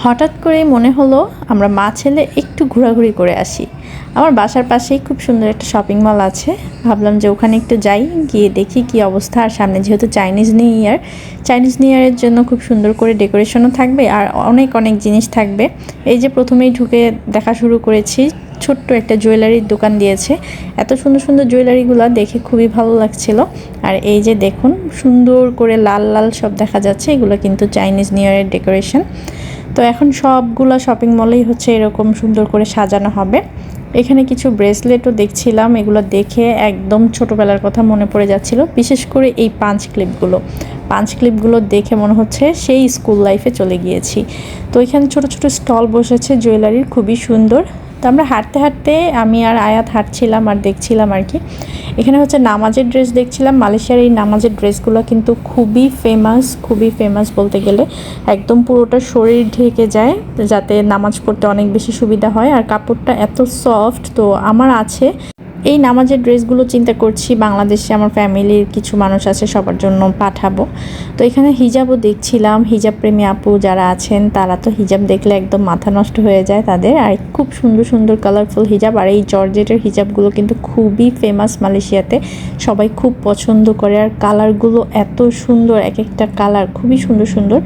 হঠাৎ করেই মনে হলো আমরা মা ছেলে একটু ঘোরাঘুরি করে আসি। আমার বাসার পাশেই খুব সুন্দর একটা শপিং মল আছে। ভাবলাম যে ওখানে একটু যাই, গিয়ে দেখি কি অবস্থা। আর সামনে যেহেতু চাইনিজ নিউ ইয়ারের জন্য খুব সুন্দর করে ডেকোরেশনও থাকবে আর অনেক অনেক জিনিস থাকবে। এই যে প্রথমেই ঢুকে দেখা শুরু করেছি, ছোট্ট একটা জুয়েলারির দোকান দিয়েছে। এত সুন্দর সুন্দর জুয়েলারিগুলো দেখে খুবই ভালো লাগছিল। আর এই যে দেখুন, সুন্দর করে লাল লাল সব দেখা যাচ্ছে, এগুলো কিন্তু চাইনিজ নিউ ইয়ারের ডেকোরেশন। তো এখন সবগুলো শপিং মলেই হচ্ছে এরকম সুন্দর করে সাজানো হবে। এখানে কিছু ব্রেসলেটও দেখছিলাম, এগুলো দেখে একদম ছোটোবেলার কথা মনে পড়ে যাচ্ছিল। বিশেষ করে এই পাঞ্চ ক্লিপগুলো দেখে মনে হচ্ছে সেই স্কুল লাইফে চলে গিয়েছি। তো এখানে ছোট ছোট স্টল বসেছে জুয়েলারির, খুবই সুন্দর। তো আমরা হাঁটতে হাঁটতে আমি আর আয়াত হাঁটছিলাম আর দেখছিলাম আর কি। এখানে হচ্ছে নামাজের ড্রেস দেখছিলাম। মালয়েশিয়ার এই নামাজের ড্রেসগুলো কিন্তু খুবই ফেমাস বলতে গেলে। একদম পুরোটা শরীর ঢেকে যায় যাতে নামাজ পড়তে অনেক বেশি সুবিধা হয়। আর কাপড়টা এত সফট, তো আমার আছে এই নামাজের ড্রেসগুলো। চিন্তা করছি বাংলাদেশে আমার ফ্যামিলির কিছু মানুষ আছে, সবার জন্য পাঠাবো। তো এখানে হিজাবও দেখছিলাম। হিজাব প্রেমী আপু যারা আছেন তারা তো হিজাব দেখলে একদম মাথা নষ্ট হয়ে যায় তাদের। আর খুব সুন্দর সুন্দর কালারফুল হিজাব। আর এই জর্জেটের হিজাবগুলো কিন্তু খুবই ফেমাস মালয়েশিয়াতে, সবাই খুব পছন্দ করে। আর কালারগুলো এত সুন্দর, এক একটা কালার খুবই সুন্দর সুন্দর।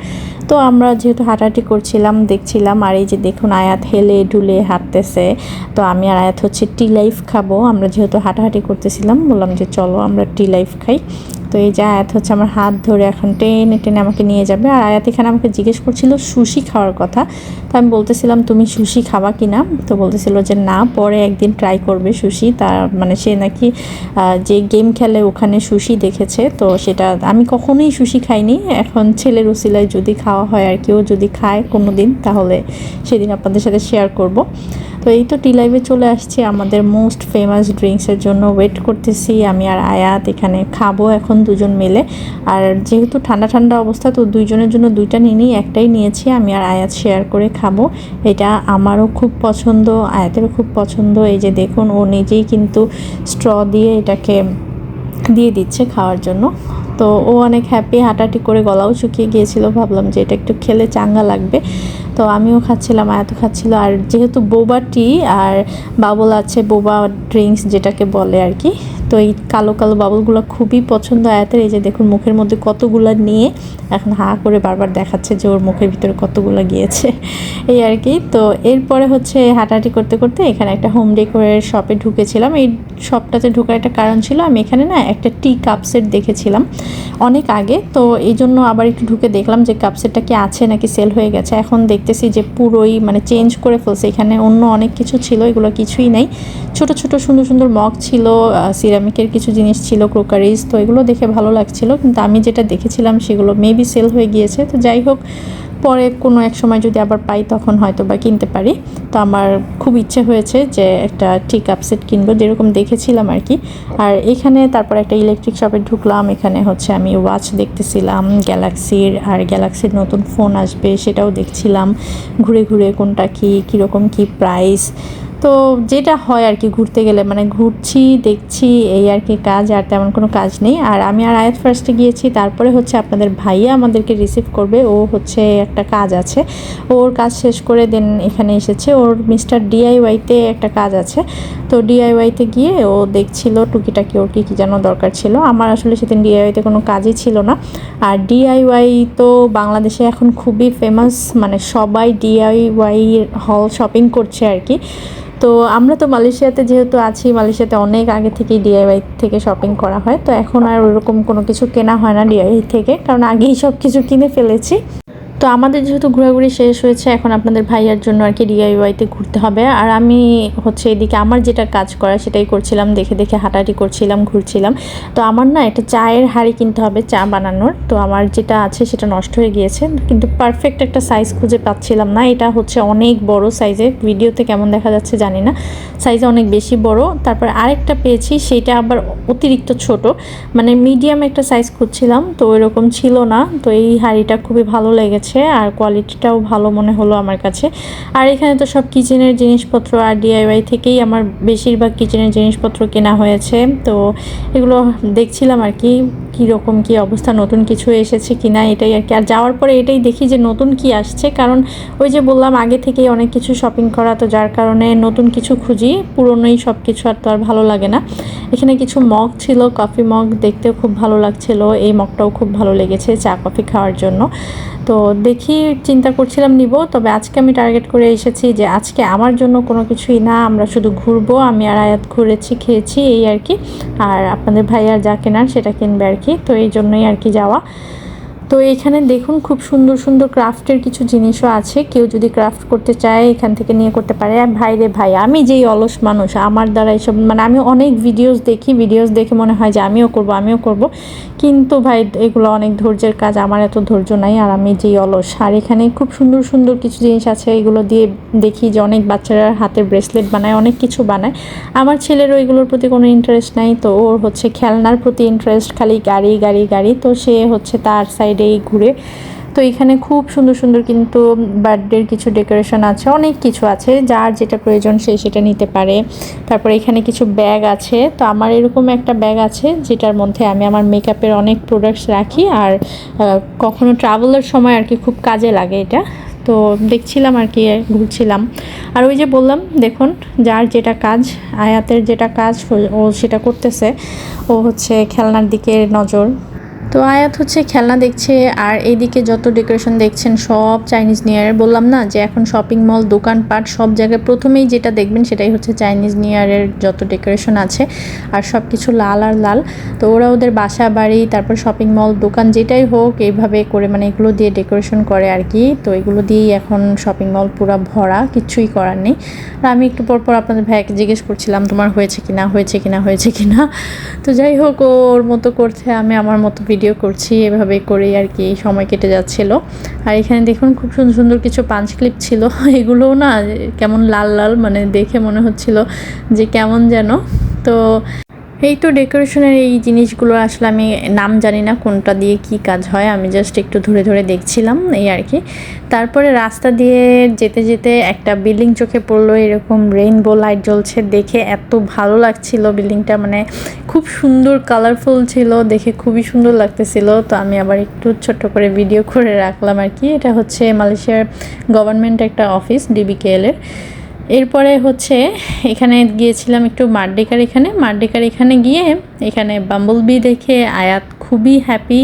তো আমরা যেহেতু হাঁটাহাঁটি করছিলাম দেখছিলাম। আর এই যে দেখুন, আয়াত হেলে ঢুলে হাঁটতেছে। তো আমি আর আয়াত হচ্ছে টি লাইফ খাবো। আমরা যেহেতু হাঁটাহাঁটি করতেছিলাম, বললাম যে চলো আমরা টি লাইফ খাই। তো এই যে আয়াত হচ্ছে আমার হাত ধরে এখন টেনে টেনে আমাকে নিয়ে যাবে। আর আয়াত এখানে আমাকে জিজ্ঞেস করছিল সুশি খাওয়ার কথা। তো আমি বলতেছিলাম তুমি সুশি খাবা কি না। তো বলতেছিল যে না, পরে একদিন ট্রাই করবে সুশি। তার মানে সে নাকি যে গেম খেলে ওখানে সুশি দেখেছে। তো সেটা আমি কখনোই সুশি খাইনি। এখন ছেলের উসিলায় যদি খাওয়া হয় আর কেউ যদি খায় কোনো দিন, তাহলে সেদিন আপনাদের সাথে শেয়ার করব। তো এই তো টি লাইভে চলে আসছি, আমাদের মোস্ট ফেমাস ড্রিঙ্কসের জন্য ওয়েট করতেছি। আমি আর আয়াত এখানে খাবো এখন দুজন মিলে। আর যেহেতু ঠান্ডা ঠান্ডা অবস্থা, তো দুইজনের জন্য দুইটা নিই, একটাই নিয়েছি। আমি আর আয়াত শেয়ার করে খাবো। এটা আমারও খুব পছন্দ, আয়াতেরও খুব পছন্দ। এই যে দেখুন, ও নিজেই কিন্তু স্ট্র দিয়ে এটাকে দিয়ে দিচ্ছে খাওয়ার জন্য। তো ও অনেক হ্যাপি, হাঁটাহাঁটি করে গলাও শুকিয়ে গিয়েছিল। ভাবলাম যে এটা একটু খেলে চাঙ্গা লাগবে। তো আমিও খাচ্ছিলাম, আয়াত খাচ্ছিল। আর যেহেতু বোবা টি আর বাবল আছে, বোবা ড্রিঙ্কস যেটাকে বলে আর কি, তো এই কালো কালো বাবলগুলো খুবই পছন্দ আয়াতের। এই যে দেখুন, মুখের মধ্যে কতগুলো নিয়ে এখন হা করে বারবার দেখাচ্ছে যে ওর মুখের ভিতরে কতগুলো গিয়েছে, এই আর কি। তো এরপরে হচ্ছে হাঁটাহাঁটি করতে করতে এখানে একটা হোম ডেকোরের শপে ঢুকেছিলাম। এই শপটাতে ঢোকার একটা কারণ ছিল, আমি এখানে না একটা টি কাপ সেট দেখেছিলাম অনেক আগে। তো এই জন্য আবার একটু ঢুকে দেখলাম যে কাপ সেটটা কি আছে নাকি সেল হয়ে গেছে। এখন দেখতেছি যে পুরোই মানে চেঞ্জ করে ফেলছে। এখানে অন্য অনেক কিছু ছিল, এগুলো কিছুই নাই। ছোট ছোট সুন্দর সুন্দর মগ ছিল, সিরামিকের কিছু জিনিস ছিল, ক্রোকারিজ। তো এগুলো দেখে ভালো লাগছিল, কিন্তু আমি যেটা দেখেছিলাম সেগুলো মেবি সেল হয়ে গিয়েছে। তো যাই হোক, পরে কোনো এক সময় যদি আবার পাই তখন হয়তো বা কিনতে পারি। তো আমার খুব ইচ্ছে হয়েছে যে একটা টি কাপ সেট কিনবো, যেরকম দেখেছিলাম আর কি। আর এখানে তারপর একটা ইলেকট্রিক শপে ঢুকলাম। এখানে হচ্ছে আমি ওয়াচ দেখতেছিলাম গ্যালাক্সির নতুন ফোন আসবে সেটাও দেখছিলাম ঘুরে ঘুরে, কোনটা কীরকম কী প্রাইস। তো যেটা হয় আর কি ঘুরতে গেলে, মানে ঘুরছি দেখছি এই আর কি কাজ, আর তেমন কোনো কাজ নেই। আর আমি আর আয়াত ফার্স্টে গিয়েছি, তারপরে হচ্ছে আপনাদের ভাইয়া আমাদেরকে রিসিভ করবে। ও হচ্ছে একটা কাজ আছে, ওর কাজ শেষ করে দেন এখানে এসেছে। ওর মিস্টার ডিআইওয়াইতে একটা কাজ আছে। তো ডিআইওয়াইতে গিয়ে ও দেখছিল টুকিটাকি ওর কী যেন দরকার ছিল। আমার আসলে সেদিন ডিআইওয়াইতে কোনো কাজই ছিল না। আর ডিআইওয়াই তো বাংলাদেশে এখন খুবই ফেমাস, মানে সবাই ডিআইওয়াই হল শপিং করছে আর কি। তো আমরা তো মালয়েশিয়াতে যেহেতু আছি, মালয়েশিয়াতে অনেক আগে থেকেই ডিআইওয়াই থেকে শপিং করা হয়। তো এখন আর ওরকম কোনো কিছু কেনা হয় না ডিআইওয়াই থেকে, কারণ আগেই সব কিছু কিনে ফেলেছি। তো আমাদের যেহেতু ঘোরাঘুরি শেষ হয়েছে, এখন আপনাদের ভাইয়ার জন্য আর কি ডিআইওয়াইতে ঘুরতে হবে। আর আমি হচ্ছে এদিকে আমার যেটা কাজ করা সেটাই করছিলাম, দেখে দেখে হাঁটাহাঁটি করছিলাম, ঘুরছিলাম। তো আমার না একটা চায়ের হাঁড়ি কিনতে হবে চা বানানোর। তো আমার যেটা আছে সেটা নষ্ট হয়ে গিয়েছে, কিন্তু পারফেক্ট একটা সাইজ খুঁজে পাচ্ছিলাম না। এটা হচ্ছে অনেক বড় সাইজের, ভিডিওতে কেমন দেখা যাচ্ছে জানি না, সাইজে অনেক বেশি বড়। তারপর আরেকটা পেয়েছি, সেটা আবার অতিরিক্ত ছোট, মানে মিডিয়াম একটা সাইজ খুঁজছিলাম, তো ওইরকম ছিল না। তো এই হাঁড়িটা খুবই ভালো লেগেছে। হয়েছে আর কোয়ালিটিটাও ভালো মনে হলো আমার কাছে। আর এখানে তো সব কিচেনের জিনিসপত্র আর ডিআইওয়াই থেকেই আমার বেশিরভাগ কিচেনের জিনিসপত্র কেনা হয়েছে। তো এগুলো দেখছিলাম আর কি কীরকম কী অবস্থা, নতুন কিছু এসেছে কিনা এটাই আর কি। আর যাওয়ার পরে এটাই দেখি যে নতুন কি আসছে, কারণ ওই যে বললাম আগে থেকেই অনেক কিছু শপিং করা, তো যার কারণে নতুন কিছু খুঁজি, পুরনোই সব কিছু আর তো আর ভালো লাগে না। এখানে কিছু মগ ছিল, কফি মগ, দেখতেও খুব ভালো লাগছিল। এই মগটাও খুব ভালো লেগেছে চা কফি খাওয়ার জন্য। তো দেখি চিন্তা করছিলাম নিব, তবে আজকে আমি টার্গেট করে এসেছি যে আজকে আমার জন্য কোনো কিছুই না, আমরা শুধু ঘুরবো। আমি আর আয়াত ঘুরেছি, খেয়েছি, এই আর কি। আর আপনাদের ভাইয়ার যা কেনার সেটা কিনবে আর কি, তো এই জন্যই আর কি যাওয়া। তো এখানে দেখুন খুব সুন্দর সুন্দর ক্রাফটের কিছু জিনিসও আছে, কেউ যদি ক্রাফট করতে চায় এখান থেকে নিয়ে করতে পারে। ভাই রে ভাই, আমি যেই অলস মানুষ, আমার দ্বারা এসব মানে আমি অনেক ভিডিওস দেখে মনে হয় যে আমিও করব, কিন্তু ভাই এগুলো অনেক ধৈর্যের কাজ, আমার এত ধৈর্য নাই, আর আমি যেই অলস। আর এখানে খুব সুন্দর সুন্দর কিছু জিনিস আছে, এগুলো দিয়ে দেখি যে অনেক বাচ্চারা হাতে ব্রেসলেট বানায়, অনেক কিছু বানায়। আমার ছেলেরও এগুলোর প্রতি কোনো ইন্টারেস্ট নাই, তো ওর হচ্ছে খেলনার প্রতি ইন্টারেস্ট, খালি গাড়ি গাড়ি গাড়ি, তো সে হচ্ছে তার সাইডেই ঘুরে। তো এখানে খুব সুন্দর সুন্দর কিন্তু বার্থডের কিছু ডেকোরেশন আছে, অনেক কিছু আছে, যার যেটা প্রয়োজন সে সেটা নিতে পারে। তারপরে এখানে কিছু ব্যাগ আছে, তো আমার এরকম একটা ব্যাগ আছে যেটার মধ্যে আমি আমার মেকআপের অনেক প্রোডাক্টস রাখি, আর কখনো ট্রাভেলের সময় আর কি খুব কাজে লাগে এটা। তো দেখছিলাম আর কি, ঘুরছিলাম। আর ওই যে বললাম দেখুন, যার যেটা কাজ, আয়াতের যেটা কাজ ও সেটা করতেছে, ও হচ্ছে খেলনার দিকে নজর। তো আয়াত হচ্ছে খেলনা দেখছে, আর এইদিকে যত ডেকোরেশন দেখছেন সব চাইনিজ নিউ ইয়ারের। বললাম না যে এখন শপিং মল, দোকানপাট সব জায়গায় প্রথমেই যেটা দেখবেন সেটাই হচ্ছে চাইনিজ নিউ ইয়ারের যত ডেকোরেশন আছে, আর সব কিছু লাল আর লাল। তো ওরা ওদের বাসা বাড়ি, তারপর শপিং মল, দোকান যেটাই হোক এইভাবে করে মানে এগুলো দিয়ে ডেকোরেশন করে আর কি। তো এগুলো দিয়েই এখন শপিং মল পুরো ভরা, কিছুই করার নেই। আর আমি একটু পর আপনাদের ভাইয়াকে জিজ্ঞেস করছিলাম তোমার হয়েছে কিনা। তো যাই হোক, ওর মতো করছে, আমি আমার মতো ভিডিও করছি, এভাবে করেই আর কি সময় কেটে যাচ্ছিল। আর এখানে দেখুন খুব সুন্দর সুন্দর কিছু পাঞ্চ ক্লিপ ছিল, এগুলোও না কেমন লাল লাল, মানে দেখে মনে হচ্ছিল যে কেমন যেন। তো এই তো ডেকোরেশনের এই জিনিসগুলো আসলে আমি নাম জানি না কোনটা দিয়ে কি কাজ হয়, আমি জাস্ট একটু ধরে ধরে দেখছিলাম এই আর কি। তারপরে রাস্তা দিয়ে যেতে যেতে একটা বিল্ডিং চোখে পড়লো, এরকম রেইনবো লাইট জ্বলছে, দেখে এত ভালো লাগছিল বিল্ডিংটা, মানে খুব সুন্দর কালারফুল ছিল, দেখে খুবই সুন্দর লাগতেছিল। তো আমি আবার একটু ছোট্ট করে ভিডিও করে রাখলাম আর কি। এটা হচ্ছে মালয়েশিয়ার গভর্নমেন্ট একটা অফিস, ডিবিকেএল এর। এরপরে হচ্ছে এখানে গিয়েছিলাম একটু মারডেকার এখানে গিয়ে এখানে বাম্বলবি দেখে আয়াত খুবই হ্যাপি,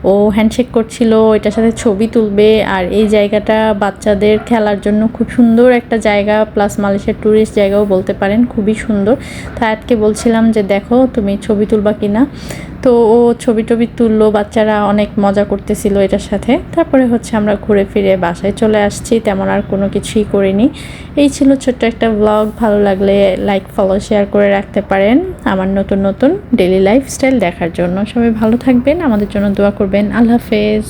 ও হ্যান্ডশেক করছিল, এটার সাথে ছবি তুলবে। আর এই জায়গাটা বাচ্চাদের খেলার জন্য খুব সুন্দর একটা জায়গা, প্লাস মালয়েশিয়ার ট্যুরিস্ট জায়গাও বলতে পারেন, খুবই সুন্দর। তো আয়াতকে বলছিলাম যে দেখো তুমি ছবি তুলবা কিনা, তো ও ছবি টবি তুললো, বাচ্চারা অনেক মজা করতেছিল এটার সাথে। তারপরে হচ্ছে আমরা ঘুরে ফিরে বাসায় চলে আসছি, তেমন আর কোনো কিছুই করিনি। এই ছিল ছোট্ট একটা ব্লগ, ভালো লাগলে লাইক, ফলো, শেয়ার করে রাখতে পারেন আমার নতুন নতুন ডেইলি লাইফস্টাইল দেখার জন্য। সবাই ভালো থাকবেন, আমাদের জন্য দোয়া করবেন। আল্লাহ হাফেজ।